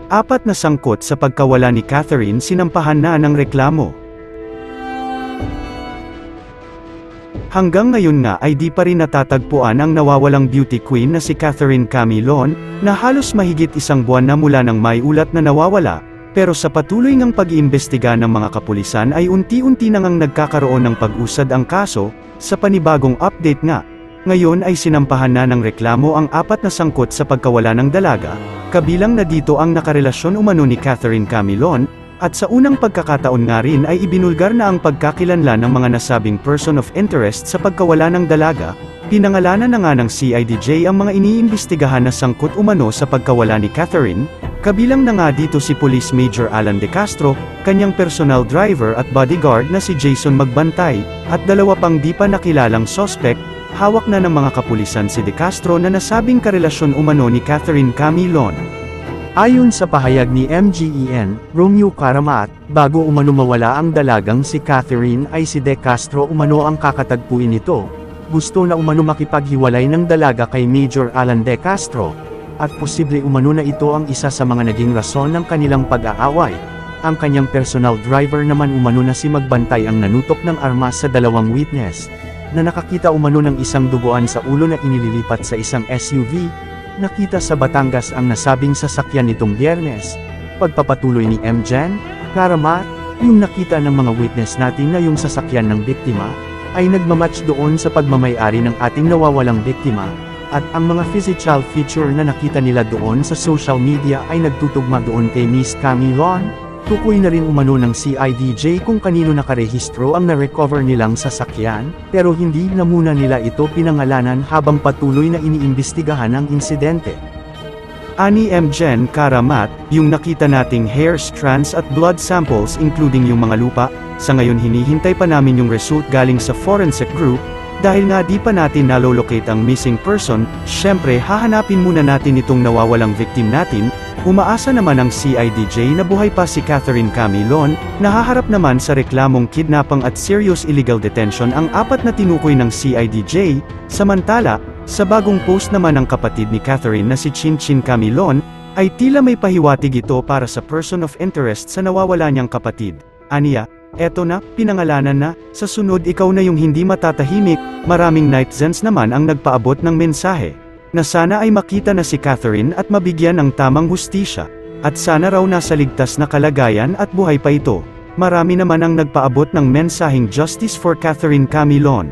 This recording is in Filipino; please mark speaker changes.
Speaker 1: 4 na sangkot sa pagkawala ni Catherine sinampahan na ng reklamo. Hanggang ngayon nga ay di pa rin natatagpuan ang nawawalang beauty queen na si Catherine Camilon, na halos mahigit 1 buwan na mula nang may ulat na nawawala, pero sa patuloy ngang pag-iimbestiga ng mga kapulisan ay unti-unti na ngang nagkakaroon ng pag-usad ang kaso. Sa panibagong update nga, ngayon ay sinampahan na ng reklamo ang 4 na sangkot sa pagkawala ng dalaga, kabilang na dito ang nakarelasyon umano ni Catherine Camilon, at sa unang pagkakataon nga rin ay ibinulgar na ang pagkakilanlan ng mga nasabing person of interest sa pagkawala ng dalaga. Pinangalanan na nga ng CIDJ ang mga iniimbestigahan na sangkot umano sa pagkawala ni Catherine, kabilang na nga dito si Police Major Alan De Castro, kanyang personal driver at bodyguard na si Jason Magbantay, at 2 pang di pa nakilalang sospek. Hawak na ng mga kapulisan si De Castro na nasabing karelasyon umano ni Catherine Camilon. Ayon sa pahayag ni MGEN, Romeo Caramat, bago umano mawala ang dalagang si Catherine ay si De Castro umano ang kakatagpuin nito. Gusto na umano makipaghiwalay ng dalaga kay Major Alan De Castro, at posible umano na ito ang isa sa mga naging rason ng kanilang pag-aaway. Ang kanyang personal driver naman umano na si Magbantay ang nanutok ng armas sa 2 witness, na nakakita umano ng isang duguan sa ulo na inililipat sa isang SUV. Nakita sa Batangas ang nasabing sasakyan nitong Biyernes. Pagpapatuloy ni MGen, Caramat, yung nakita ng mga witness natin na yung sasakyan ng biktima, ay nagmamatch doon sa pagmamayari ng ating nawawalang biktima, at ang mga physical feature na nakita nila doon sa social media ay nagtutugma doon kay Miss Camilon. Tukoy na rin umano ng CIDJ kung kanino nakarehistro ang na-recover nilang sasakyan, pero hindi na muna nila ito pinangalanan habang patuloy na iniimbestigahan ang insidente. Ani MGen Caramat, yung nakita nating hair strands at blood samples including yung mga lupa, sa ngayon hinihintay pa namin yung result galing sa forensic group, dahil nga di pa natin nalolocate ang missing person. Syempre hahanapin muna natin itong nawawalang victim natin. Umaasa naman ang CIDJ na buhay pa si Catherine Camilon, nahaharap naman sa reklamong kidnapping at serious illegal detention ang 4 na tinukoy ng CIDJ. Samantala, sa bagong post naman ng kapatid ni Catherine na si Chinchin Camilon, ay tila may pahiwatig ito para sa person of interest sa nawawala niyang kapatid. Aniya, eto na, pinangalanan na, sa sunod ikaw na yung hindi matatahimik. Maraming netizens naman ang nagpaabot ng mensahe na sana ay makita na si Catherine at mabigyan ng tamang hustisya, at sana raw nasa ligtas na kalagayan at buhay pa ito. Marami naman ang nagpaabot ng mensaheng justice for Catherine Camilon.